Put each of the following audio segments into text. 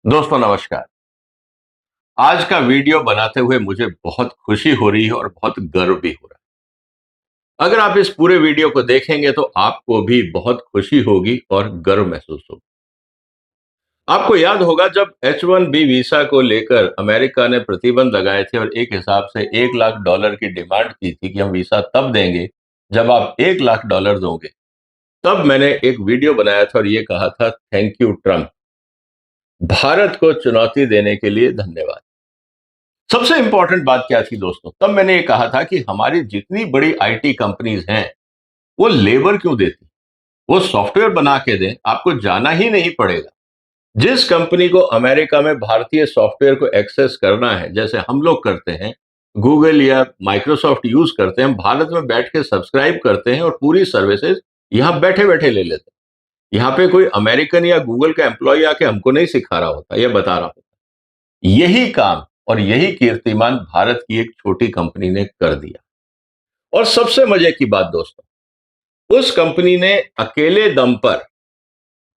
दोस्तों नमस्कार। आज का वीडियो बनाते हुए मुझे बहुत खुशी हो रही है और बहुत गर्व भी हो रहा है। अगर आप इस पूरे वीडियो को देखेंगे तो आपको भी बहुत खुशी होगी और गर्व महसूस होगा। आपको याद होगा जब H1B वीजा को लेकर अमेरिका ने प्रतिबंध लगाए थे और एक हिसाब से $1 लाख की डिमांड की थी कि हम वीजा तब देंगे जब आप $1 लाख दोगे। तब मैंने एक वीडियो बनाया था और ये कहा था, थैंक यू ट्रंप, भारत को चुनौती देने के लिए धन्यवाद। सबसे इंपॉर्टेंट बात क्या थी दोस्तों? तब मैंने ये कहा था कि हमारी जितनी बड़ी आईटी कंपनीज हैं, वो लेबर क्यों देती? वो सॉफ्टवेयर बना के दें, आपको जाना ही नहीं पड़ेगा। जिस कंपनी को अमेरिका में भारतीय सॉफ्टवेयर को एक्सेस करना है, जैसे हम लोग करते हैं, गूगल या माइक्रोसॉफ्ट यूज करते हैं, हम भारत में बैठ के सब्सक्राइब करते हैं और पूरी सर्विसेज यहां बैठे बैठे ले लेते हैं। यहाँ पे कोई अमेरिकन या गूगल का एम्प्लॉय आके हमको नहीं सिखा रहा होता या बता रहा होता। यही काम और यही कीर्तिमान भारत की एक छोटी कंपनी ने कर दिया। और सबसे मजे की बात दोस्तों, उस कंपनी ने अकेले दम पर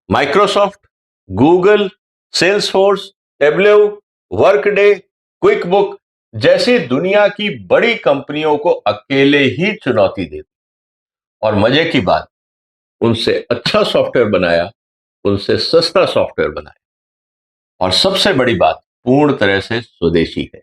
Microsoft, Google, Salesforce, Tableau, Workday, QuickBook जैसी दुनिया की बड़ी कंपनियों को अकेले ही चुनौती दे दी। और मजे की बात, उनसे अच्छा सॉफ्टवेयर बनाया, उनसे सस्ता सॉफ्टवेयर बनाया, और सबसे बड़ी बात, पूर्ण तरह से स्वदेशी है।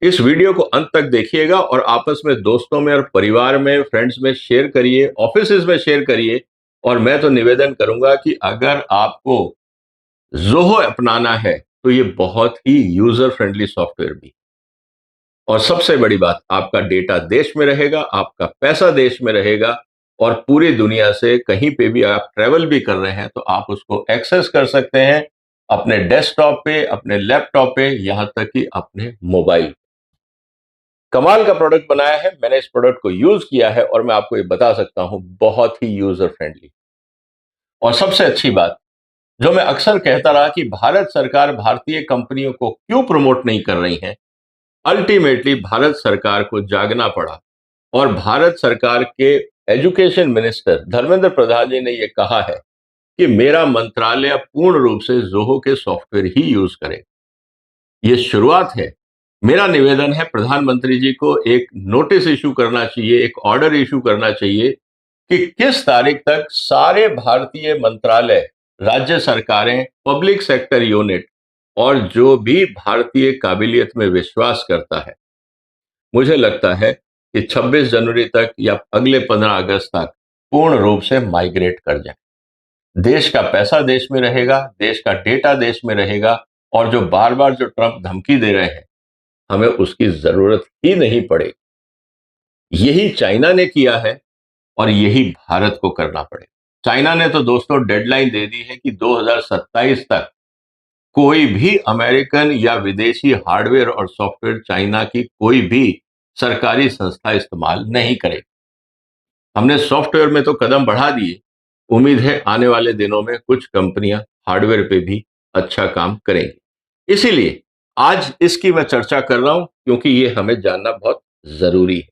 इस वीडियो को अंत तक देखिएगा और आपस में, दोस्तों में और परिवार में, फ्रेंड्स में शेयर करिए, ऑफिसेज में शेयर करिए। और मैं तो निवेदन करूंगा कि अगर आपको जोहो अपनाना है तो ये बहुत ही यूजर फ्रेंडली सॉफ्टवेयर भी। और सबसे बड़ी बात, आपका डेटा देश में रहेगा, आपका पैसा देश में रहेगा, और पूरी दुनिया से कहीं पे भी आप ट्रेवल भी कर रहे हैं तो आप उसको एक्सेस कर सकते हैं, अपने डेस्कटॉप पे, अपने लैपटॉप पे, यहां तक कि अपने मोबाइल। कमाल का प्रोडक्ट बनाया है, मैंने इस प्रोडक्ट को यूज किया है और मैं आपको ये बता सकता हूं, बहुत ही यूजर फ्रेंडली। और सबसे अच्छी बात, जो मैं अक्सर कहता रहा कि भारत सरकार भारतीय कंपनियों को क्यों प्रमोट नहीं कर रही है, अल्टीमेटली भारत सरकार को जागना पड़ा। और भारत सरकार के एजुकेशन मिनिस्टर धर्मेंद्र प्रधान जी ने यह कहा है कि मेरा मंत्रालय पूर्ण रूप से जोहो के सॉफ्टवेयर ही यूज करे। ये शुरुआत है। मेरा निवेदन है, प्रधानमंत्री जी को एक नोटिस इशू करना चाहिए, एक ऑर्डर इशू करना चाहिए कि किस तारीख तक सारे भारतीय मंत्रालय, राज्य सरकारें, पब्लिक सेक्टर यूनिट और जो भी भारतीय काबिलियत में विश्वास करता है, मुझे लगता है कि 26 जनवरी तक या अगले 15 अगस्त तक पूर्ण रूप से माइग्रेट कर जाए। देश का पैसा देश में रहेगा, देश का डेटा देश में रहेगा, और जो बार बार जो ट्रंप धमकी दे रहे हैं, हमें उसकी जरूरत ही नहीं पड़ेगी। यही चाइना ने किया है और यही भारत को करना पड़ेगा। चाइना ने तो दोस्तों डेडलाइन दे दी है कि 2027 तक कोई भी अमेरिकन या विदेशी हार्डवेयर और सॉफ्टवेयर चाइना की कोई भी सरकारी संस्था इस्तेमाल नहीं करेगी। हमने सॉफ्टवेयर में तो कदम बढ़ा दिए, उम्मीद है आने वाले दिनों में कुछ कंपनियां हार्डवेयर पे भी अच्छा काम करेंगी। इसीलिए आज इसकी मैं चर्चा कर रहा हूं, क्योंकि ये हमें जानना बहुत जरूरी है।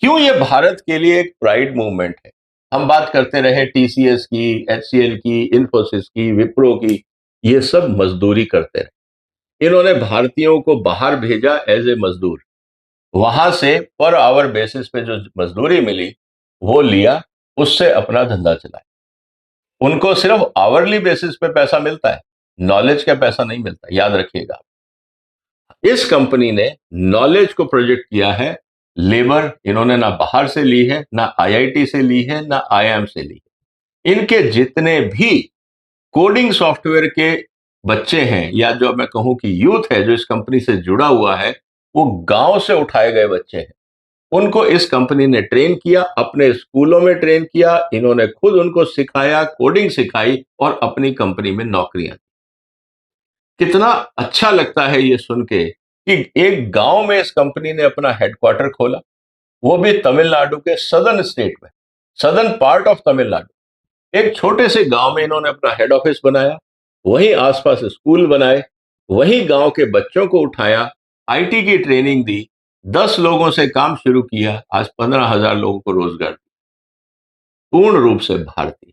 क्यों ये भारत के लिए एक प्राइड मूवमेंट है? हम बात करते रहे टीसीएस की, एचसीएल की, इन्फोसिस की, विप्रो की, ये सब मजदूरी करते रहे। इन्होंने भारतीयों को बाहर भेजा एज ए मजदूर, वहां से पर आवर बेसिस पे जो मजदूरी मिली वो लिया, उससे अपना धंधा चलाया। उनको सिर्फ आवरली बेसिस पे पैसा मिलता है, नॉलेज का पैसा नहीं मिलता, याद रखिएगा। इस कंपनी ने नॉलेज को प्रोजेक्ट किया है, लेबर इन्होंने ना बाहर से ली है, ना आईआईटी से ली है, ना आईआईएम से ली है। इनके जितने भी कोडिंग सॉफ्टवेयर के बच्चे हैं, या जो मैं कहूं कि यूथ है जो इस कंपनी से जुड़ा हुआ है, वो गांव से उठाए गए बच्चे हैं। उनको इस कंपनी ने ट्रेन किया, अपने स्कूलों में ट्रेन किया, इन्होंने खुद उनको सिखाया, कोडिंग सिखाई और अपनी कंपनी में नौकरियां। कितना अच्छा लगता है ये सुन के कि एक गांव में इस कंपनी ने अपना हेडक्वार्टर खोला, वो भी तमिलनाडु के सदर्न स्टेट में, सदर्न पार्ट ऑफ तमिलनाडु। एक छोटे से गांव में इन्होंने अपना हेड ऑफिस बनाया, वहीं आसपास स्कूल बनाए, वहीं गांव के बच्चों को उठाया, आईटी की ट्रेनिंग दी, 10 लोगों से काम शुरू किया, आज 15,000 लोगों को रोजगार दिया। पूर्ण रूप से भारतीय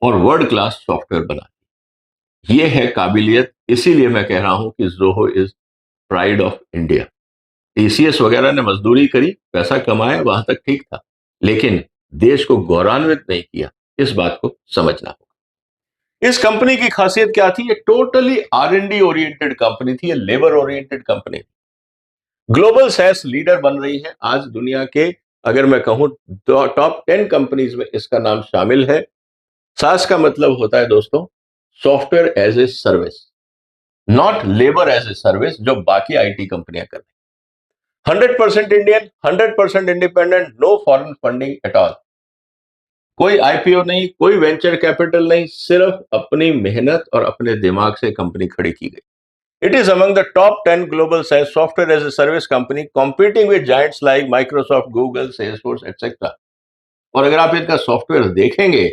और वर्ल्ड क्लास सॉफ्टवेयर बना। ये है काबिलियत। इसीलिए मैं कह रहा हूं कि Zoho is pride of India. TCS वगैरह ने मजदूरी करी, पैसा कमाया, वहां तक ठीक था, लेकिन देश को गौरवान्वित नहीं किया। इस बात को समझना होगा। इस कंपनी की खासियत क्या थी? ये टोटली आर&डी ओरिएंटेड कंपनी थी, ये labour oriented company. Global SaaS leader बन रही है आज दुनिया के, अगर मैं कहूं टॉप 10 कंपनीज में इसका नाम शामिल है। सास का मतलब होता है दोस्तों software as a service, not labour as a service, जो बाकी आईटी कंपनियां कर रही। 100% Indian, 100% independent, no foreign funding at all. कोई आईपीओ नहीं, कोई वेंचर कैपिटल नहीं, सिर्फ अपनी मेहनत और अपने दिमाग से कंपनी खड़ी की गई। It is among the top 10 global SaaS software as a service company competing with giants like Microsoft, Google, Salesforce, etc. और अगर आप इनका सॉफ्टवेयर देखेंगे,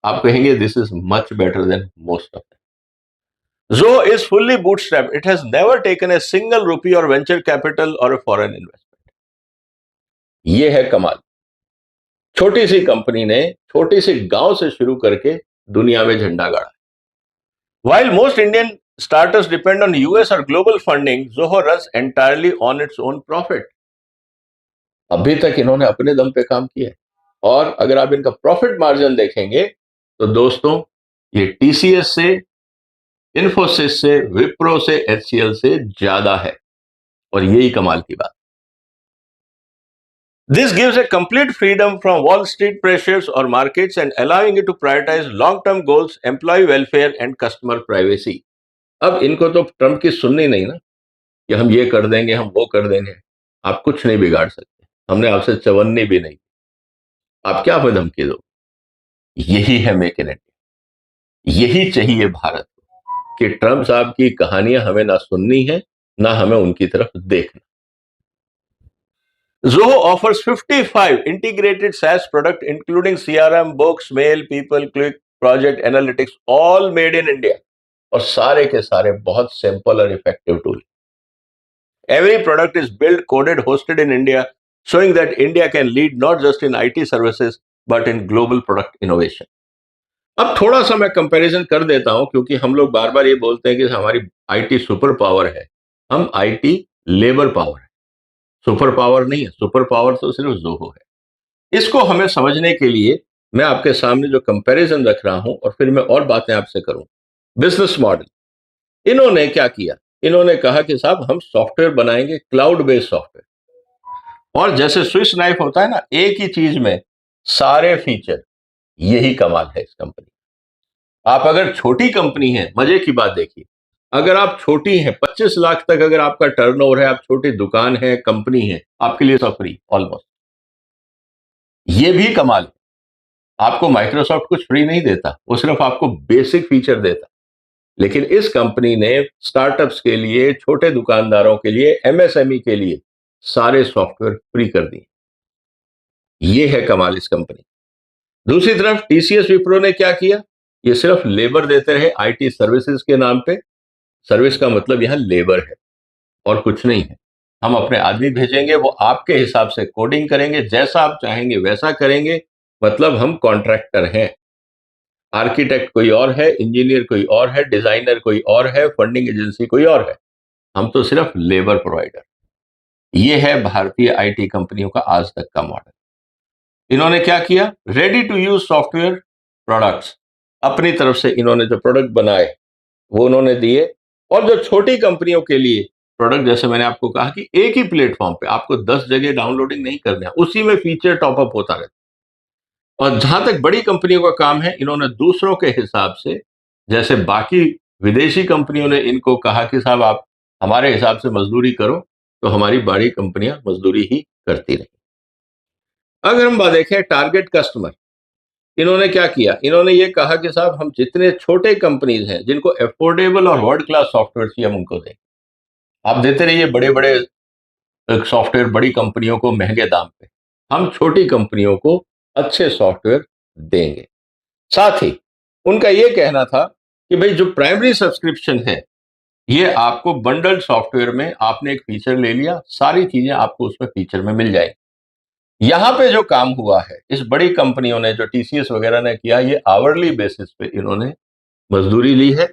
आप कहेंगे this is much better than most of them. Zoho is fully bootstrapped. It has never taken a single rupee or venture capital or a foreign investment. ये है कमाल। छोटी सी कंपनी ने छोटी सी गांव से शुरू करके दुनिया में झंडा गाड़ा। While most Indian startups depend on US or global funding, Zoho runs entirely on its own profit. अभी तक इन्होंने अपने दम पे काम किया है, और अगर आप इनका प्रॉफिट मार्जिन देखेंगे तो दोस्तों ये टीसीएस से, इन्फोसिस से, विप्रो से, एचसीएल से ज्यादा है, और यही कमाल की बात। This gives a complete freedom from Wall Street pressures or markets and allowing it to prioritize long-term goals, employee welfare and customer privacy. अब इनको तो ट्रंप की सुननी नहीं ना, कि हम ये कर देंगे, हम वो कर देंगे। आप कुछ नहीं बिगाड़ सकते, हमने आपसे चवन्नी भी नहीं। आप क्या हमें धमकी दो? यही है मेक इन इंडिया, यही चाहिए भारत को, कि ट्रंप साहब की कहानियां हमें ना सुननी है, ना हमें उनकी तरफ देखना। Zoho offers 55 integrated SaaS products including CRM, books, mail, people, click, project analytics, all made in India, और सारे के सारे बहुत सिंपल और effective tool. Every product is built, coded, hosted in India, showing that India can lead not just in IT services but in global product innovation. अब थोड़ा सा मैं कंपैरिजन कर देता हूं, क्योंकि हम लोग बार बार ये बोलते हैं कि हमारी आईटी सुपर पावर है। हम आईटी लेबर पावर है, सुपर पावर नहीं है। सुपर पावर तो सिर्फ जोहो है। इसको हमें समझने के लिए मैं आपके सामने जो कंपैरिजन रख रहा हूं, और फिर मैं और बातें आपसे करूं। बिजनेस मॉडल इन्होंने क्या किया? इन्होंने कहा कि साहब हम सॉफ्टवेयर बनाएंगे, क्लाउड बेस्ड सॉफ्टवेयर, और जैसे स्विस नाइफ होता है ना, एक ही चीज में सारे फीचर। यही कमाल है इस कंपनी। आप अगर छोटी कंपनी है, मजे की बात देखिए, अगर आप छोटी हैं, 25 लाख तक अगर आपका टर्नओवर है, आप छोटी दुकान है, कंपनी है, आपके लिए सब फ्री ऑलमोस्ट। ये भी कमाल है। आपको माइक्रोसॉफ्ट कुछ फ्री नहीं देता, वो सिर्फ आपको बेसिक फीचर देता। लेकिन इस कंपनी ने स्टार्टअप्स के लिए, छोटे दुकानदारों के लिए, एमएसएमई के लिए सारे सॉफ्टवेयर फ्री कर दिए। ये है कमाल इस कंपनी। दूसरी तरफ टीसीएस विप्रो ने क्या किया? ये सिर्फ लेबर देते रहे आईटी सर्विसेज के नाम पे। सर्विस का मतलब यहां लेबर है और कुछ नहीं है। हम अपने आदमी भेजेंगे, वो आपके हिसाब से कोडिंग करेंगे, जैसा आप चाहेंगे वैसा करेंगे। मतलब हम कॉन्ट्रैक्टर हैं। आर्किटेक्ट कोई और है, इंजीनियर कोई और है, डिजाइनर कोई और है, फंडिंग एजेंसी कोई और है। हम तो सिर्फ लेबर प्रोवाइडर। ये है भारतीय आईटी कंपनियों का आज तक का मॉडल। इन्होंने क्या किया? Ready to use software products, अपनी तरफ से इन्होंने जो प्रोडक्ट बनाए वो उन्होंने दिए। और जो छोटी कंपनियों के लिए प्रोडक्ट, जैसे मैंने आपको कहा कि एक ही प्लेटफॉर्म पे आपको 10 जगह डाउनलोडिंग नहीं करना है, उसी में फीचर टॉपअप होता रहता। और जहां तक बड़ी कंपनियों का काम है, इन्होंने दूसरों के हिसाब से, जैसे बाकी विदेशी कंपनियों ने इनको कहा कि साहब आप हमारे हिसाब से मजदूरी करो, तो हमारी बड़ी कंपनियां मजदूरी ही करती रही। अगर हम बात देखें टारगेट कस्टमर, इन्होंने क्या किया? इन्होंने ये कहा कि साहब हम जितने छोटे कंपनीज हैं जिनको अफोर्डेबल और वर्ल्ड क्लास सॉफ्टवेयर चाहिए, हम उनको दें। आप देते रहिए बड़े बड़े सॉफ्टवेयर बड़ी कंपनियों को महंगे दाम पे, हम छोटी कंपनियों को अच्छे सॉफ्टवेयर देंगे। साथ ही उनका यह कहना था कि भाई जो प्राइमरी सब्सक्रिप्शन है, ये आपको बंडल्ड सॉफ्टवेयर में आपने एक फीचर ले लिया, सारी चीजें आपको उसमें फीचर में मिल जाएगी। यहां पे जो काम हुआ है इस बड़ी कंपनियों ने, जो टीसीएस वगैरह ने किया, ये आवरली बेसिस पे इन्होंने मजदूरी ली है।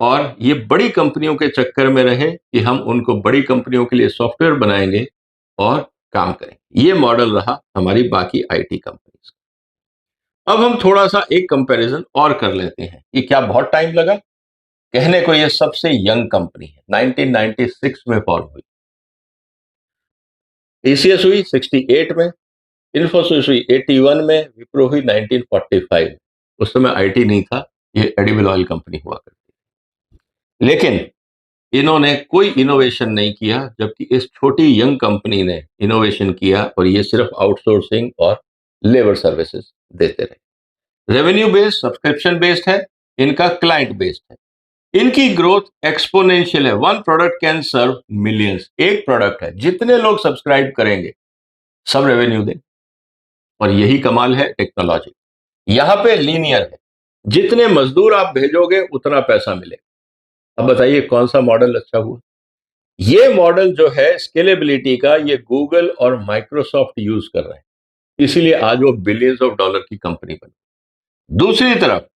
और ये बड़ी कंपनियों के चक्कर में रहे कि हम उनको बड़ी कंपनियों के लिए सॉफ्टवेयर बनाएंगे और काम करेंगे। ये मॉडल रहा हमारी बाकी आईटी कंपनीज का। अब हम थोड़ा सा एक कंपैरिजन और कर लेते हैं कि क्या बहुत टाइम लगा। कहने को ये सबसे यंग कंपनी है, 1996 में फॉर्म हुई। टीसीएस हुई 68 में, इन्फोसिस हुई 81 में, विप्रो हुई 1945 में। उस समय आईटी नहीं था, ये एडिबल ऑयल कंपनी हुआ करती थी। लेकिन इन्होंने कोई इनोवेशन नहीं किया, जबकि इस छोटी यंग कंपनी ने इनोवेशन किया और ये सिर्फ आउटसोर्सिंग और लेबर सर्विसेज देते रहे। रेवेन्यू बेस्ड, सब्सक्रिप्शन बेस्ड है, इनका क्लाइंट बेस्ड है। इनकी ग्रोथ एक्सपोनेंशियल है। One product can serve millions. एक प्रोडक्ट है, जितने लोग सब्सक्राइब करेंगे सब रेवेन्यू दें। और यही कमाल है टेक्नोलॉजी। यहां पे लीनियर है, जितने मजदूर आप भेजोगे उतना पैसा मिलेगा। अब बताइए कौन सा मॉडल अच्छा हुआ। ये मॉडल जो है स्केलेबिलिटी का, ये गूगल और माइक्रोसॉफ्ट यूज कर रहे हैं, इसीलिए आज वो बिलियंस ऑफ डॉलर की कंपनी बनी। दूसरी तरफ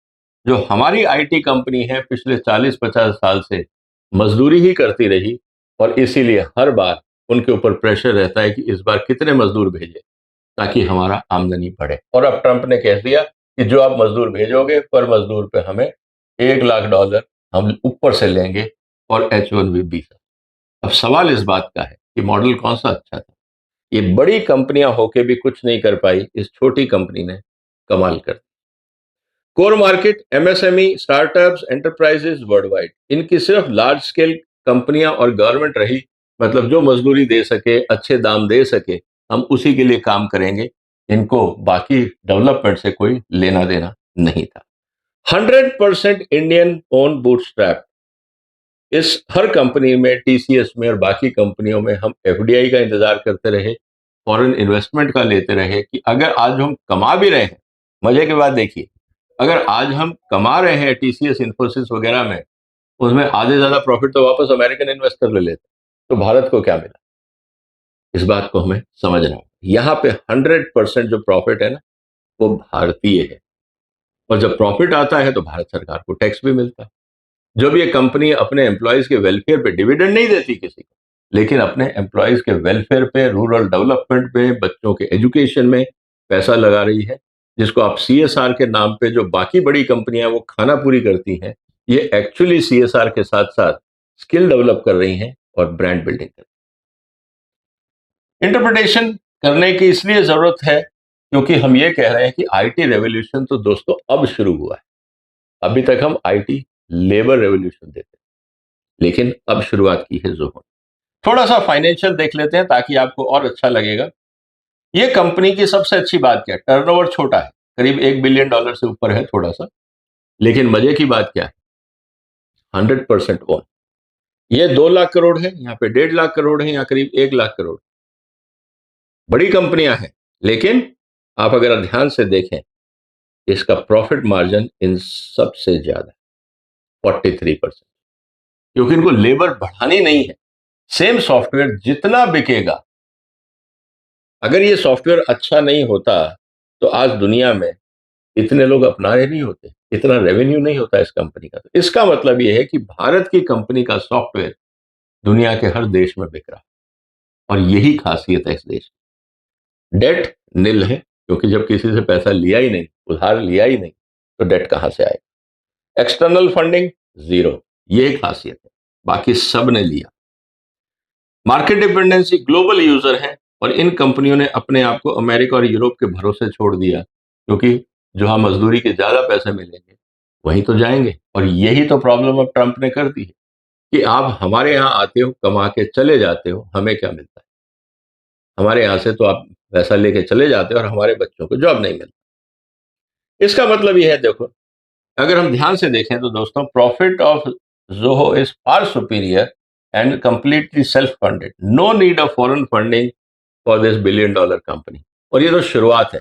जो हमारी आईटी कंपनी है, पिछले 40-50 साल से मजदूरी ही करती रही और इसीलिए हर बार उनके ऊपर प्रेशर रहता है कि इस बार कितने मजदूर भेजे ताकि हमारा आमदनी बढ़े। और अब ट्रंप ने कह दिया कि जो आप मजदूर भेजोगे पर मजदूर पे हमें $1 लाख हम ऊपर से लेंगे और H1B वीजा। अब सवाल इस बात का है कि मॉडल कौन सा अच्छा था। ये बड़ी कंपनियां होके भी कुछ नहीं कर पाई, इस छोटी कंपनी ने कमाल कर। Core market MSME, startups, enterprises world wide, इनकी सिर्फ लार्ज स्केल कंपनियां और गवर्नमेंट रही। मतलब जो मजदूरी दे सके, अच्छे दाम दे सके, हम उसी के लिए काम करेंगे। इनको बाकी डेवलपमेंट से कोई लेना देना नहीं था। 100% इंडियन ओन बूटस्ट्रैप। इस हर कंपनी में, टीसीएस में और बाकी कंपनियों में हम एफडीआई का इंतजार करते रहे, फॉरेन इन्वेस्टमेंट का लेते रहे कि अगर आज हम कमा भी रहे हैं, मजे की बात देखिए, अगर आज हम कमा रहे हैं टीसीएस, इन्फोसिस वगैरह में, उसमें आधे ज्यादा प्रॉफिट तो वापस अमेरिकन इन्वेस्टर ले लेते, तो भारत को क्या मिला? इस बात को हमें समझना है। यहाँ पे 100% जो प्रॉफिट है ना, वो भारतीय है। और जब प्रॉफिट आता है तो भारत सरकार को टैक्स भी मिलता है। जब ये कंपनी अपने एम्प्लॉयज के वेलफेयर पे, डिविडेंड नहीं देती किसी को, लेकिन अपने एम्प्लॉयज के वेलफेयर पे, रूरल डेवलपमेंट पे, बच्चों के एजुकेशन में पैसा लगा रही है, जिसको आप सीएसआर के नाम पे जो बाकी बड़ी कंपनियां वो खाना पूरी करती हैं, ये एक्चुअली सीएसआर के साथ साथ स्किल डेवलप कर रही हैं और ब्रांड बिल्डिंग कर रही हैं। इंटरप्रिटेशन करने की इसलिए जरूरत है क्योंकि हम ये कह रहे हैं कि आईटी रेवोल्यूशन तो दोस्तों अब शुरू हुआ है। अभी तक हम आईटी लेबर रेवोल्यूशन देते हैं, लेकिन अब शुरुआत की है जोहर। थोड़ा सा फाइनेंशियल देख लेते हैं ताकि आपको और अच्छा लगेगा। ये कंपनी की सबसे अच्छी बात क्या है? टर्नओवर छोटा है, करीब $1 बिलियन से ऊपर है थोड़ा सा। लेकिन मजे की बात क्या है? 100% ओन। ये 2 लाख करोड़ है, यहाँ पे 1.5 लाख करोड़ है, यहाँ करीब 1 लाख करोड़। बड़ी कंपनियां हैं, लेकिन आप अगर ध्यान से देखें, इसका प्रॉफिट मार्जिन इन सबसे ज्यादा 43%, क्योंकि इनको लेबर बढ़ानी नहीं है। सेम सॉफ्टवेयर जितना बिकेगा, अगर ये सॉफ्टवेयर अच्छा नहीं होता तो आज दुनिया में इतने लोग अपना रहे नहीं होते, इतना रेवेन्यू नहीं होता इस कंपनी का। तो इसका मतलब ये है कि भारत की कंपनी का सॉफ्टवेयर दुनिया के हर देश में बिक रहा है, और यही खासियत है इस देश की। डेट नील है, क्योंकि जब किसी से पैसा लिया ही नहीं, उधार लिया ही नहीं, तो डेट कहां से आएगा? एक्सटर्नल फंडिंग जीरो, ये खासियत है, बाकी सब ने लिया। मार्केट डिपेंडेंसी, ग्लोबल यूजर है, और इन कंपनियों ने अपने आप को अमेरिका और यूरोप के भरोसे छोड़ दिया, क्योंकि जहां मजदूरी के ज्यादा पैसे मिलेंगे वहीं तो जाएंगे। और यही तो प्रॉब्लम अब ट्रंप ने कर दी है कि आप हमारे यहां आते हो, कमा के चले जाते हो, हमें क्या मिलता है? हमारे यहां से तो आप पैसा लेके चले जाते हो और हमारे बच्चों को जॉब नहीं मिलता। इसका मतलब यह है, देखो, अगर हम ध्यान से देखें तो दोस्तों, profit of Zoho is far superior and completely self funded, no need of foreign funding for this $1 billion company. और ये तो शुरुआत है।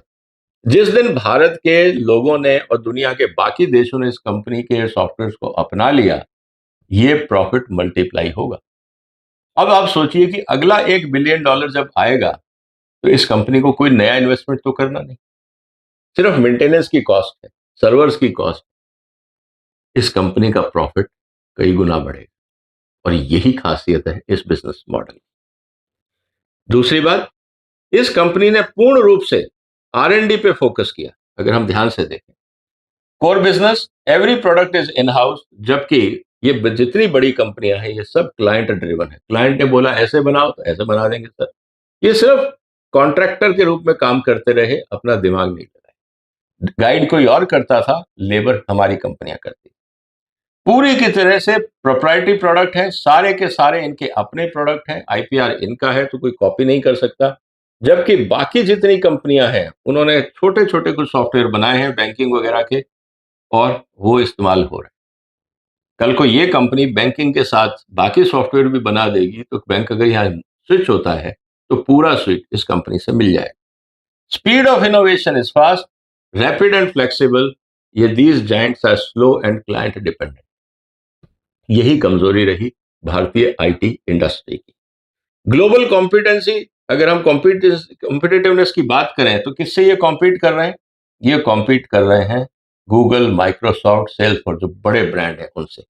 जिस दिन भारत के लोगों ने और दुनिया के बाकी देशों ने इस कंपनी के सॉफ्टवेयर को अपना लिया, ये प्रॉफिट मल्टीप्लाई होगा। अब आप सोचिए कि अगला $1 बिलियन जब आएगा, तो इस कंपनी को कोई नया इन्वेस्टमेंट तो करना नहीं, सिर्फ मेंटेनेंस की कॉस्ट है, सर्वर्स की कॉस्ट। इस कंपनी का प्रॉफिट कई गुना बढ़ेगा। और यही खासियत है इस बिजनेस मॉडल की। दूसरी बात, इस कंपनी ने पूर्ण रूप से R&D पे फोकस किया। अगर हम ध्यान से देखें, core business every product is in house, जबकि ये जितनी बड़ी कंपनियां हैं ये सब क्लाइंट ड्रिवन है। क्लाइंट ने बोला ऐसे बनाओ तो ऐसे बना देंगे सर। ये सिर्फ कॉन्ट्रैक्टर के रूप में काम करते रहे, अपना दिमाग नहीं लगाए। गाइड कोई और करता था, लेबर हमारी कंपनियां करती। पूरी की तरह से प्रोप्राइटरी प्रोडक्ट है, सारे के सारे इनके अपने प्रोडक्ट हैं, IPR इनका है तो कोई कॉपी नहीं कर सकता। जबकि बाकी जितनी कंपनियां हैं उन्होंने छोटे छोटे कुछ सॉफ्टवेयर बनाए हैं बैंकिंग वगैरह के, और वो इस्तेमाल हो रहे हैं। कल को ये कंपनी बैंकिंग के साथ बाकी सॉफ्टवेयर भी बना देगी तो बैंक अगर यहाँ स्विच होता है तो पूरा स्विच इस कंपनी से मिल जाएगा। Speed of innovation is fast, rapid and flexible, ये these giants are slow and client dependent. यही कमजोरी रही भारतीय IT इंडस्ट्री की। ग्लोबल कॉम्पिटेंसी, अगर हम कॉम्पिटिटिवनेस की बात करें तो किससे ये कॉम्पीट कर रहे हैं? ये कॉम्पीट कर रहे हैं गूगल, माइक्रोसॉफ्ट, सेल्सफोर्स, जो बड़े ब्रांड हैं उनसे।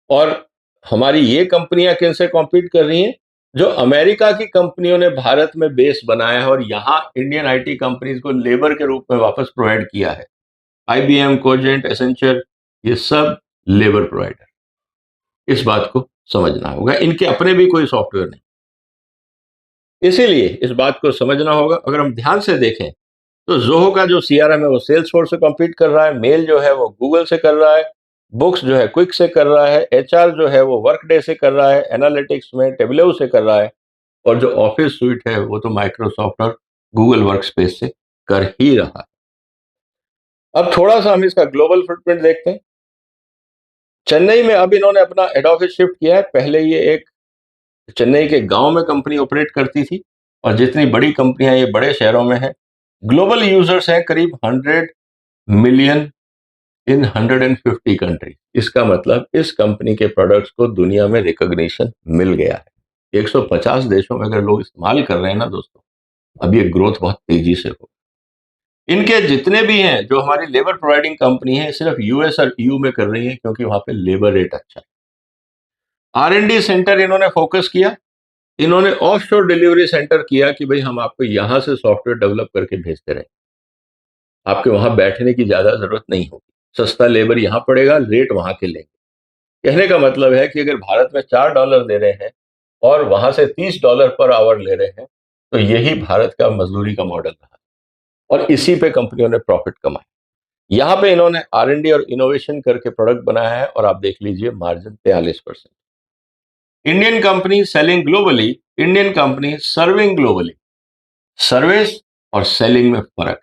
और हमारी ये कंपनियां किनसे कॉम्पीट कर रही हैं? जो अमेरिका की कंपनियों ने भारत में बेस बनाया है और यहां इंडियन IT कंपनीज को लेबर के रूप में वापस प्रोवाइड किया है। IBM, कोजेंट, एसेंचर, ये सब लेबर प्रोवाइडर। इस बात को समझना होगा, इनके अपने भी कोई सॉफ्टवेयर नहीं। इसीलिए इस बात को समझना होगा। अगर हम ध्यान से देखें तो जोहो का जो CRM है वो सेल्सफोर्स से कम्पीट कर रहा है, मेल जो है वो गूगल से कर रहा है, बुक्स जो है क्विक से कर रहा है, HR जो है वो वर्कडे से कर रहा है, एनालिटिक्स में टेबलेव से कर रहा है, और जो ऑफिस स्यूट है वो तो माइक्रोसॉफ्ट और गूगल वर्कस्पेस से कर ही रहा है। अब थोड़ा सा हम इसका ग्लोबल फुटप्रिंट देखते हैं। चेन्नई में अब इन्होंने अपना हेड ऑफिस शिफ्ट किया है। पहले ये एक चेन्नई के गांव में कंपनी ऑपरेट करती थी, और जितनी बड़ी कंपनियां ये बड़े शहरों में है। ग्लोबल यूजर्स हैं करीब 100 मिलियन इन 150 कंट्री। इसका मतलब इस कंपनी के प्रोडक्ट्स को दुनिया में रिकॉग्निशन मिल गया है। 150 देशों में अगर लोग इस्तेमाल कर रहे हैं ना दोस्तों, अब ये ग्रोथ बहुत तेजी से हो। इनके जितने भी हैं जो हमारी लेबर प्रोवाइडिंग कंपनी है, सिर्फ US और EU में कर रही है क्योंकि वहां पे लेबर रेट अच्छा है। R&D सेंटर इन्होंने फोकस किया। इन्होंने ऑफशोर डिलीवरी सेंटर किया कि भाई हम आपको यहां से सॉफ्टवेयर डेवलप करके भेजते रहे, आपके वहां बैठने की ज्यादा जरूरत नहीं होगी, सस्ता लेबर यहां पड़ेगा, रेट वहां के लेंगे। कहने का मतलब है कि अगर भारत में $4 दे रहे हैं और वहां से $30 पर आवर ले रहे हैं, तो यही भारत का मजदूरी का मॉडल रहा, और इसी पे कंपनियों ने प्रॉफिट कमाया। यहां पे इन्होंने R&D और इनोवेशन करके प्रोडक्ट बनाया है, और आप देख लीजिए margin 43%। Indian company selling globally, Indian company serving globally. Service और सेलिंग में फर्क,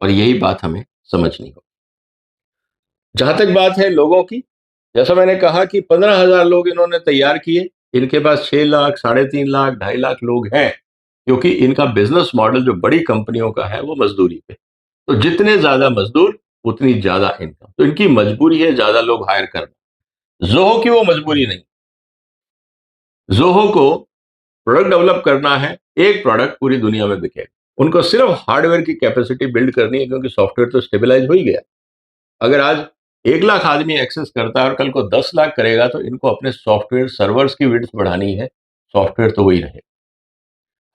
और यही बात हमें समझनी होगी। जहां तक बात है लोगों की, जैसा मैंने कहा कि 15,000 लोग इन्होंने तैयार किए। इनके पास 6 लाख, 3.5 लाख, 2.5 लाख लोग हैं, क्योंकि इनका बिजनेस मॉडल जो बड़ी कंपनियों का है वो मजदूरी पे। तो जितने ज्यादा मजदूर उतनी ज्यादा इनकम, तो इनकी मजबूरी है ज्यादा लोग हायर करना। जोहो की वो मजबूरी नहीं। जोहो को प्रोडक्ट डेवलप करना है, एक प्रोडक्ट पूरी दुनिया में बिकेगा। उनको सिर्फ हार्डवेयर की कैपेसिटी बिल्ड करनी है, क्योंकि सॉफ्टवेयर तो स्टेबलाइज हो ही गया। अगर आज 1 लाख आदमी एक्सेस करता है और कल को 10 लाख करेगा, तो इनको अपने सॉफ्टवेयर सर्वर्स की विड्थ बढ़ानी है, सॉफ्टवेयर तो वही रहे।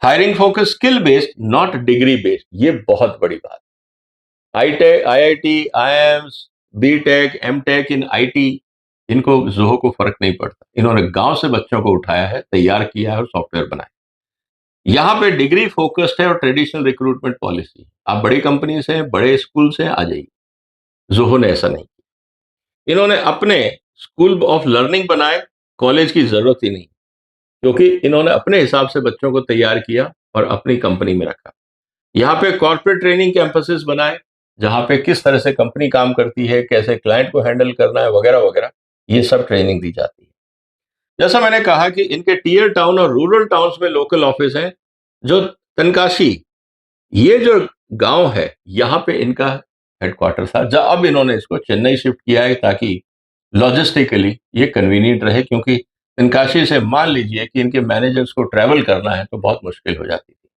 Hiring focus skill based, not degree based, ये बहुत बड़ी बात। ITech, IIT, IIMs, BTech, MTech in IT, इनको जोहो को फर्क नहीं पड़ता। इन्होंने गांव से बच्चों को उठाया है, तैयार किया है और सॉफ्टवेयर बनाया। यहाँ पे डिग्री फोकस्ड है और ट्रेडिशनल रिक्रूटमेंट पॉलिसी। आप बड़ी कंपनी से, बड़े स्कूल से आ जाइए। जोहो ने ऐसा नहीं किया। इन्होंने अपने स्कूल ऑफ लर्निंग बनाए, कॉलेज की जरूरत ही नहीं, क्योंकि इन्होंने अपने हिसाब से बच्चों को तैयार किया और अपनी कंपनी में रखा। यहाँ पे कॉर्पोरेट ट्रेनिंग कैंपसेस बनाए, जहाँ पे किस तरह से कंपनी काम करती है, कैसे क्लाइंट को हैंडल करना है, वगैरह वगैरह, ये सब ट्रेनिंग दी जाती है। जैसा मैंने कहा कि इनके टियर टाउन और रूरल टाउन्स में लोकल ऑफिस हैं। जो तनकाशी, ये जो गांव है, यहाँ पे इनका हेडक्वार्टर था। जब अब इन्होंने इसको चेन्नई शिफ्ट किया है ताकि लॉजिस्टिकली ये कन्वीनियंट रहे, क्योंकि तनकाशी से मान लीजिए कि इनके मैनेजर्स को ट्रैवल करना है तो बहुत मुश्किल हो जाती थी,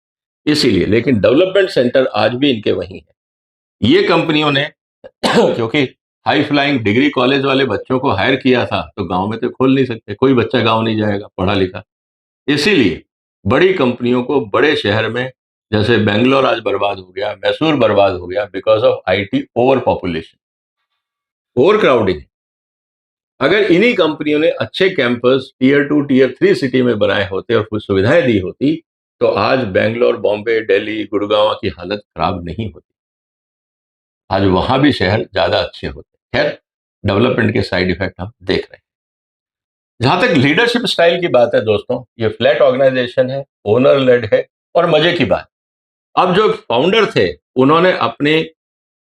इसीलिए। लेकिन डेवलपमेंट सेंटर आज भी इनके वहीं है। ये कंपनियों ने क्योंकि हाई फ्लाइंग डिग्री कॉलेज वाले बच्चों को हायर किया था, तो गांव में तो खोल नहीं सकते, कोई बच्चा गांव नहीं जाएगा पढ़ा लिखा। इसीलिए बड़ी कंपनियों को बड़े शहर में, जैसे बेंगलोर आज बर्बाद हो गया, मैसूर बर्बाद हो गया, because of IT over population, over crowding. अगर इन्हीं कंपनियों ने अच्छे कैंपस टीयर 2 टीयर 3 सिटी में बनाए होते और कुछ सुविधाएं दी होती, तो आज बेंगलोर, बॉम्बे, दिल्ली, गुड़गांव की हालत खराब नहीं होती। आज वहां भी शहर ज्यादा अच्छे होते। खैर, डेवलपमेंट के साइड इफेक्ट हम देख रहे हैं। जहां तक लीडरशिप स्टाइल की बात है दोस्तों, ये फ्लैट ऑर्गेनाइजेशन है, ओनर लेड है, और मजे की बात, अब जो फाउंडर थे उन्होंने अपने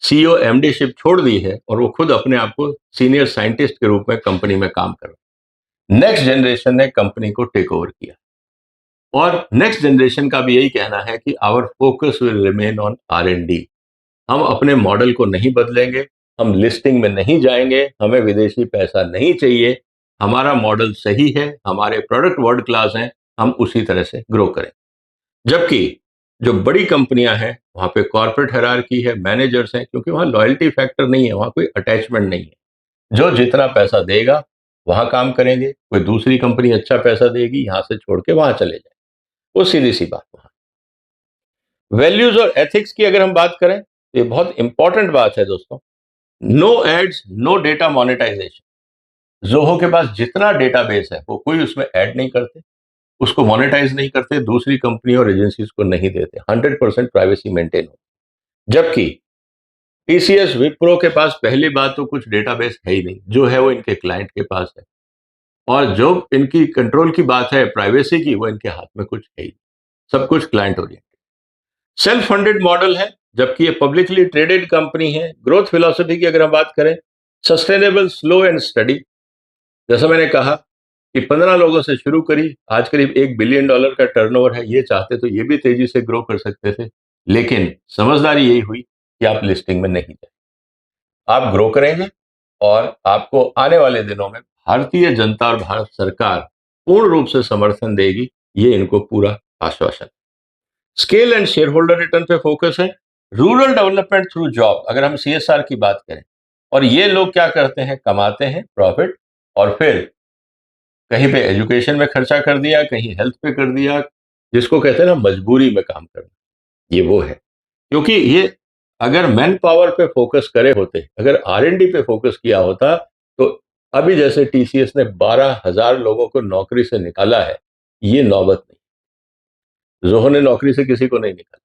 सीईओ एमडीशिप छोड़ दी है और वो खुद अपने आप को सीनियर साइंटिस्ट के रूप में कंपनी में काम कर रहे हैं। नेक्स्ट जनरेशन ने कंपनी को टेक ओवर किया, और नेक्स्ट जनरेशन का भी यही कहना है कि our focus will remain on R&D। हम अपने मॉडल को नहीं बदलेंगे, हम लिस्टिंग में नहीं जाएंगे, हमें विदेशी पैसा नहीं चाहिए, हमारा मॉडल सही है, हमारे प्रोडक्ट वर्ल्ड क्लास हैं, हम उसी तरह से ग्रो करें। जबकि जो बड़ी कंपनियां हैं वहां पे कॉर्पोरेट हायरार्की है, मैनेजर्स हैं, क्योंकि वहां लॉयल्टी फैक्टर नहीं है, वहां कोई अटैचमेंट नहीं है। जो जितना पैसा देगा वहां काम करेंगे, कोई दूसरी कंपनी अच्छा पैसा देगी, यहां से छोड़ के वहां चले जाए, वो सीधी सी बात। वहां वैल्यूज और एथिक्स की अगर हम बात करें तो ये बहुत इंपॉर्टेंट बात है दोस्तों। No ads, no data monetization. Zoho के पास जितना डेटाबेस है वो कोई उसमें ऐड नहीं करते, उसको मोनेटाइज नहीं करते, दूसरी कंपनी और एजेंसीज को नहीं देते, 100% प्राइवेसी मेंटेन हो। जबकि टीसीएस विप्रो के पास पहली बात तो कुछ डेटाबेस है ही नहीं, जो है वो इनके क्लाइंट के पास है, और जो इनकी कंट्रोल की बात है प्राइवेसी की, वो इनके हाथ में कुछ है ही, सब कुछ client oriented. Self funded model है, जबकि ये पब्लिकली ट्रेडेड कंपनी है। ग्रोथ फिलॉसफी की अगर हम बात करें, सस्टेनेबल, स्लो एंड स्टडी। जैसा मैंने कहा कि 15 लोगों से शुरू करी, आज करीब $1 बिलियन का टर्नओवर है। ये चाहते तो ये भी तेजी से ग्रो कर सकते थे, लेकिन समझदारी यही हुई कि आप लिस्टिंग में नहीं जाए, आप ग्रो करेंगे, और आपको आने वाले दिनों में भारतीय जनता और भारत सरकार पूर्ण रूप से समर्थन देगी, ये इनको पूरा आश्वासन। Scale and share holder return पे फोकस है। रूरल डेवलपमेंट थ्रू जॉब, अगर हम सीएसआर की बात करें, और ये लोग क्या करते हैं, कमाते हैं प्रॉफिट, और फिर कहीं पे एजुकेशन में खर्चा कर दिया, कहीं हेल्थ पे कर दिया, जिसको कहते हैं ना मजबूरी में काम करना, ये वो है। क्योंकि ये अगर मैन पावर पे फोकस करे होते, अगर R&D पे फोकस किया होता, तो अभी जैसे टीसीएस ने 12,000 लोगों को नौकरी से निकाला है, ये नौबत नहीं। जोहो ने नौकरी से किसी को नहीं निकाला,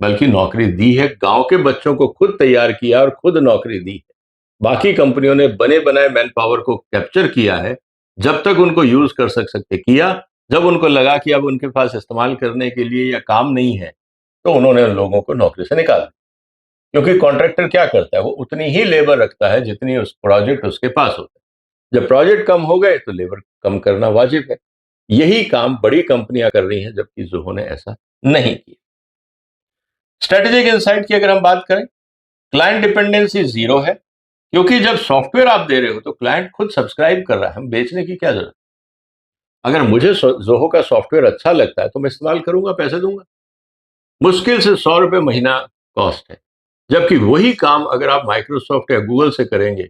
बल्कि नौकरी दी है, गांव के बच्चों को खुद तैयार किया और खुद नौकरी दी है। बाकी कंपनियों ने बने बनाए मैन पावर को कैप्चर किया है, जब तक उनको यूज कर सकते किया, जब उनको लगा कि अब उनके पास इस्तेमाल करने के लिए या काम नहीं है, तो उन्होंने उन लोगों को नौकरी से निकाल दिया। क्योंकि कॉन्ट्रैक्टर क्या करता है, वो उतनी ही लेबर रखता है जितनी उस प्रोजेक्ट उसके पास होता है। जब प्रोजेक्ट कम हो गए तो लेबर कम करना वाजिब है। यही काम बड़ी कंपनियां कर रही हैं, जबकि जोहो ने ऐसा नहीं किया। स्ट्रेटेजिक इंसाइट की अगर हम बात करें, क्लाइंट डिपेंडेंसी जीरो है, क्योंकि जब सॉफ्टवेयर आप दे रहे हो तो क्लाइंट खुद सब्सक्राइब कर रहा है, हम बेचने की क्या जरूरत। अगर मुझे जोहो का सॉफ्टवेयर अच्छा लगता है तो मैं इस्तेमाल करूंगा, पैसे दूंगा। मुश्किल से ₹100 महीना कॉस्ट है, जबकि वही काम अगर आप माइक्रोसॉफ्ट या गूगल से करेंगे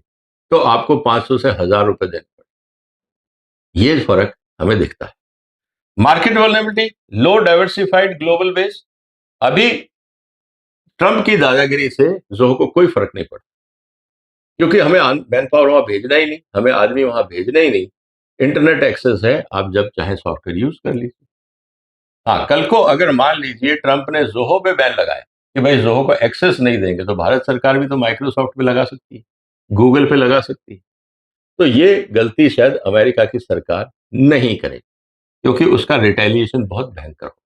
तो आपको 500 से ₹1,000 देने पड़े। ये फर्क हमें दिखता है। मार्केट वल्नरेबिलिटी, लो डाइवर्सिफाइड ग्लोबल बेस। अभी ट्रंप की दादागिरी से जोहो को कोई फर्क नहीं पड़ा, क्योंकि हमें मैन पावर वहां भेजना ही नहीं, हमें आदमी वहां भेजना ही नहीं। इंटरनेट एक्सेस है, आप जब चाहे सॉफ्टवेयर यूज कर लीजिए। हाँ, कल को अगर मान लीजिए ट्रंप ने जोहो पे बैन लगाया कि भाई जोहो को एक्सेस नहीं देंगे, तो भारत सरकार भी तो माइक्रोसॉफ्ट पे लगा सकती है, गूगल पे लगा सकती है। तो ये गलती शायद अमेरिका की सरकार नहीं करे, क्योंकि उसका रिटेलिएशन बहुत भयंकर हो।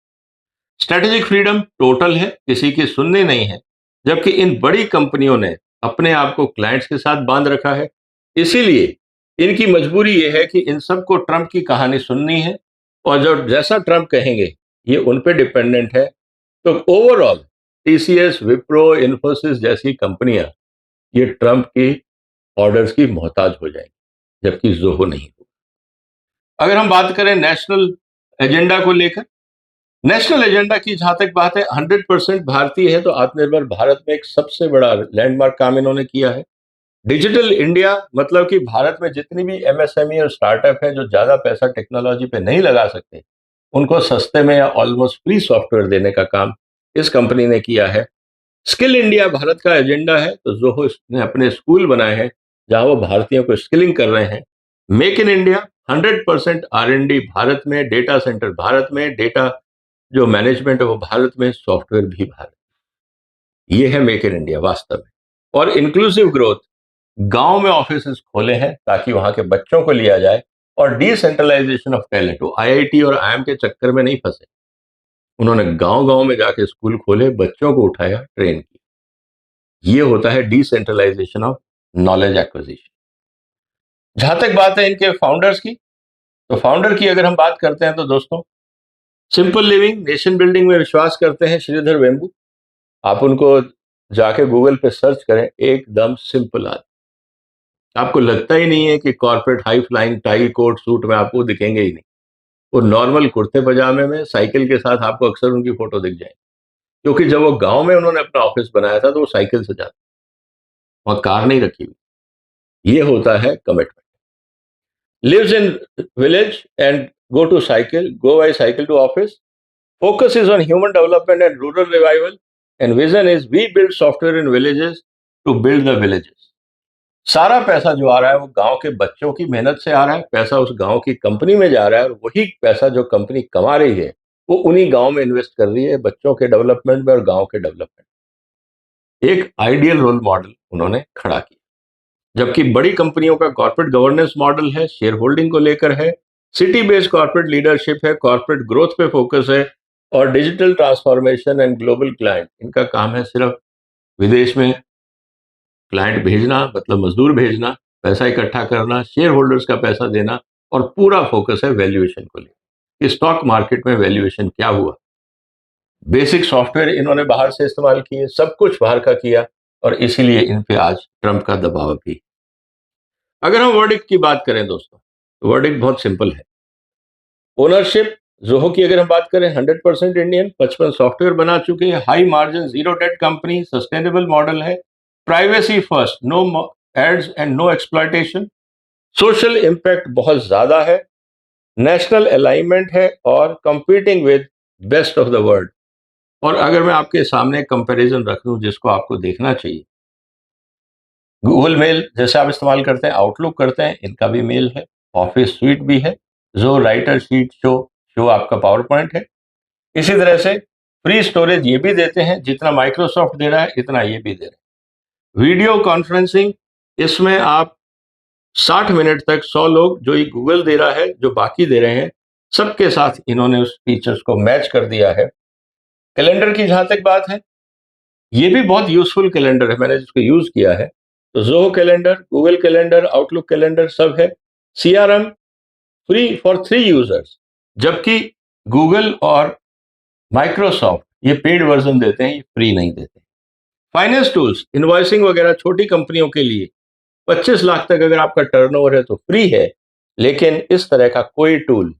स्ट्रेटेजिक फ्रीडम टोटल है, किसी की सुननी नहीं है, जबकि इन बड़ी कंपनियों ने अपने आप को क्लाइंट्स के साथ बांध रखा है। इसीलिए इनकी मजबूरी यह है कि इन सबको ट्रंप की कहानी सुननी है, और जो जैसा ट्रंप कहेंगे ये उन पे डिपेंडेंट है। तो ओवरऑल टीसीएस, विप्रो, इन्फोसिस जैसी कंपनियां ये ट्रंप की ऑर्डर्स की मोहताज हो जाएंगी, जबकि जोहो नहीं हो। अगर हम बात करें नेशनल एजेंडा को लेकर, नेशनल एजेंडा की जहां तक बात है, 100% भारतीय है, तो आत्मनिर्भर भारत में एक सबसे बड़ा लैंडमार्क काम इन्होंने किया है। डिजिटल इंडिया मतलब कि भारत में जितनी भी एमएसएमई और स्टार्टअप है जो ज्यादा पैसा टेक्नोलॉजी पे नहीं लगा सकते, उनको सस्ते में या ऑलमोस्ट फ्री सॉफ्टवेयर देने का काम इस कंपनी ने किया है। स्किल इंडिया भारत का एजेंडा है, तो जोहो ने अपने स्कूल बनाए हैं जहां वो भारतीयों को स्किलिंग कर रहे हैं। Make in India 100% R&D Bharat में, डेटा सेंटर भारत में, डेटा जो मैनेजमेंट है वो भारत में, सॉफ्टवेयर भी भारत। ये है मेक इन इंडिया वास्तव में। और इंक्लूसिव ग्रोथ, गांव में ऑफिसेस खोले हैं ताकि वहां के बच्चों को लिया जाए। और डिसेंट्रलाइजेशन ऑफ टैलेंट, वो आईआईटी और आईएम के चक्कर में नहीं फंसे, उन्होंने गांव गांव में जाके स्कूल खोले, बच्चों को उठाया, ट्रेन किया। ये होता है डिसेंट्रलाइजेशन ऑफ नॉलेज एक्विजिशन। जहां तक बात है इनके फाउंडर्स की, तो फाउंडर की अगर हम बात करते हैं तो दोस्तों, सिंपल लिविंग नेशन बिल्डिंग में विश्वास करते हैं श्रीधर वेम्बू। आप उनको जाके गूगल पे सर्च करें, एकदम सिंपल आदमी। आपको लगता ही नहीं है कि corporate high flying tie coat suit में आपको दिखेंगे ही नहीं। वो नॉर्मल कुर्ते पजामे में साइकिल के साथ आपको अक्सर उनकी फोटो दिख जाएगी, क्योंकि जब वो गांव में उन्होंने अपना ऑफिस बनाया था तो वो साइकिल से जाते, वहां कार नहीं रखी हुई। ये होता है commitment. Lives in village and go by cycle to office. Focus is on human development and rural revival, and vision is we build software in villages to build the villages. सारा पैसा जो आ रहा है वो गांव के बच्चों की मेहनत से आ रहा है, पैसा उस गांव की कंपनी में जा रहा है, और वही पैसा जो कंपनी कमा रही है वो उन्हीं गांव में इन्वेस्ट कर रही है, बच्चों के डेवलपमेंट में और गांव के डेवलपमेंट। एक आइडियल रोल मॉडल उन्होंने खड़ा किया। जबकि बड़ी कंपनियों का कॉर्पोरेट गवर्नेंस मॉडल है, शेयर होल्डिंग को लेकर है, सिटी बेस्ड कॉर्पोरेट लीडरशिप है, कॉर्पोरेट ग्रोथ पे फोकस है, और digital transformation and global client, इनका काम है सिर्फ विदेश में क्लाइंट भेजना, मतलब मजदूर भेजना, पैसा इकट्ठा करना, शेयर होल्डर्स का पैसा देना, और पूरा फोकस है वैल्यूएशन को लेकर, स्टॉक मार्केट में वैल्यूएशन क्या हुआ। बेसिक सॉफ्टवेयर इन्होंने बाहर से इस्तेमाल किए, सब कुछ बाहर का किया, और इसीलिए इन पे आज ट्रंप का दबाव भी। अगर हम वर्डिक्ट की बात करें दोस्तों, तो वर्डिक्ट बहुत सिंपल है। ओनरशिप, जोहो की अगर हम बात करें 100% इंडियन, 55 सॉफ्टवेयर बना चुके हैं, high margin zero debt company, sustainable model है, privacy first, no ads and no exploitation, social impact बहुत ज्यादा है, नेशनल अलाइनमेंट है, और competing with best of the world. और अगर मैं आपके सामने कंपैरिजन रख दूं जिसको आपको देखना चाहिए, गूगल मेल जैसे आप इस्तेमाल करते हैं, आउटलुक करते हैं, इनका भी मेल है, ऑफिस स्वीट भी है, जो राइटर शीट शो आपका पावर पॉइंट है। इसी तरह से फ्री स्टोरेज ये भी देते हैं, जितना माइक्रोसॉफ्ट दे रहा है इतना ये भी दे रहे हैं। वीडियो कॉन्फ्रेंसिंग, इसमें आप 60 मिनट तक 100 लोग, जो ये गूगल दे रहा है, जो बाकी दे रहे हैं, सबके साथ इन्होंने उस फीचर्स को मैच कर दिया है। कैलेंडर की जहां तक बात है, ये भी बहुत यूजफुल कैलेंडर है, मैंने जिसको यूज किया है। तो Zoho calendar, Google calendar, outlook calendar सब है। सीआरएम फ्री फॉर 3 यूजर्स, जबकि गूगल और माइक्रोसॉफ्ट ये पेड वर्जन देते हैं, ये फ्री नहीं देते। फाइनेंस टूल्स, इनवॉइसिंग वगैरह छोटी कंपनियों के लिए 25 लाख तक अगर आपका टर्नओवर है तो फ्री है, लेकिन इस तरह का कोई टूल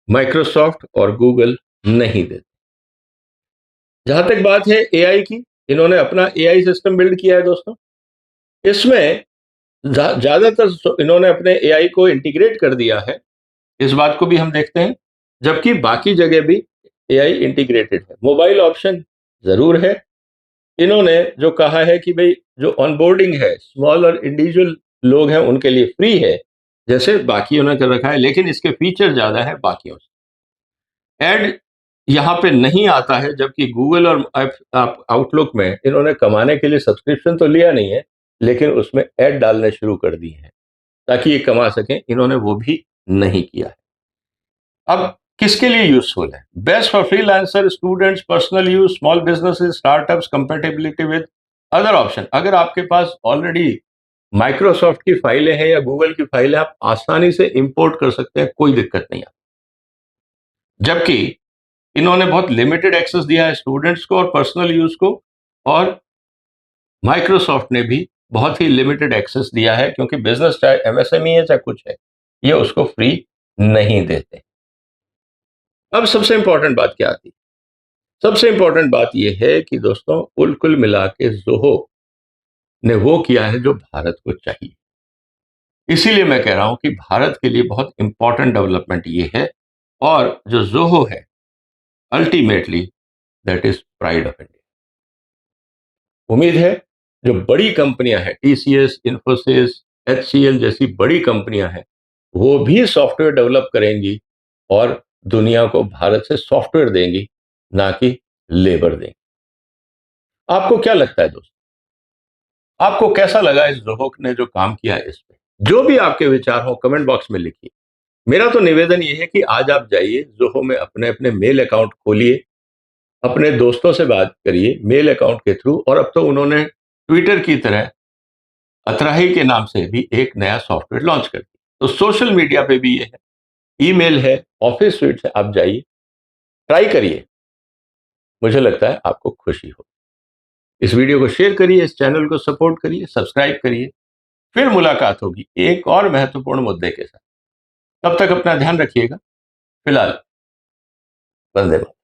माइक्रोसॉफ्ट और गूगल नहीं देते। जहां तक बात है एआई की, इन्होंने अपना एआई सिस्टम बिल्ड किया है दोस्तों। इसमें ज्यादातर इन्होंने अपने एआई को इंटीग्रेट कर दिया है, इस बात को भी हम देखते हैं, जबकि बाकी जगह भी एआई इंटीग्रेटेड है। मोबाइल ऑप्शन जरूर है। इन्होंने जो कहा है कि भाई जो ऑनबोर्डिंग है स्मॉल और इंडिविजुअल लोग हैं उनके लिए फ्री है, जैसे बाकी उन्होंने कर रखा है, लेकिन इसके फीचर ज्यादा है बाकियों से। एड यहाँ पे नहीं आता है, जबकि गूगल और आउटलुक में इन्होंने कमाने के लिए सब्सक्रिप्शन तो लिया नहीं है, लेकिन उसमें ऐड डालने शुरू कर दिए हैं ताकि ये कमा सकें, इन्होंने वो भी नहीं किया है। अब किसके लिए यूजफुल है? Best for freelancer, students, personal use, small businesses, startups, compatibility with other option. अगर आपके पास ऑलरेडी माइक्रोसॉफ्ट की फाइलें हैं या गूगल की फाइलें, आप आसानी से इंपोर्ट कर सकते हैं, कोई दिक्कत नहीं आती। जबकि इन्होंने बहुत लिमिटेड एक्सेस दिया है स्टूडेंट्स को और पर्सनल यूज को, और माइक्रोसॉफ्ट ने भी बहुत ही लिमिटेड एक्सेस दिया है, क्योंकि बिजनेस चाहे एमएसएमई है चाहे कुछ है, ये उसको फ्री नहीं देते। अब सबसे इंपॉर्टेंट बात क्या आती है? सबसे इंपॉर्टेंट बात यह है कि दोस्तों, कुल मिला के जोहो ने वो किया है जो भारत को चाहिए। इसीलिए मैं कह रहा हूं कि भारत के लिए बहुत इंपॉर्टेंट डेवलपमेंट ये है। और जो जोहो है, ultimately that is pride of India. उम्मीद है जो बड़ी कंपनियां हैं, टीसीएस, इन्फोसिस, एचसीएल जैसी बड़ी कंपनियां हैं, वो भी सॉफ्टवेयर डेवलप करेंगी और दुनिया को भारत से सॉफ्टवेयर देंगी, ना कि लेबर देंगी। आपको क्या लगता है दोस्तों? आपको कैसा लगा इस जोहो ने जो काम किया है इस पे? जो भी आपके विचार हो कमेंट बॉक्स में लिखिए। मेरा तो निवेदन ये है कि आज आप जाइए जोहो में, अपने अपने मेल अकाउंट खोलिए, अपने दोस्तों से बात करिए मेल अकाउंट के थ्रू। और अब तो उन्होंने ट्विटर की तरह अतराही के नाम से भी एक नया सॉफ्टवेयर लॉन्च कर दिया। तो सोशल मीडिया पे भी ये है, ईमेल है, ऑफिस स्वीट से आप जाइए, ट्राई करिए। मुझे लगता है आपको खुशी हो। इस वीडियो को शेयर करिए, इस चैनल को सपोर्ट करिए, सब्सक्राइब करिए। फिर मुलाकात होगी एक और महत्वपूर्ण मुद्दे के साथ। तब तक अपना ध्यान रखिएगा। फिलहाल वंदे मातरम।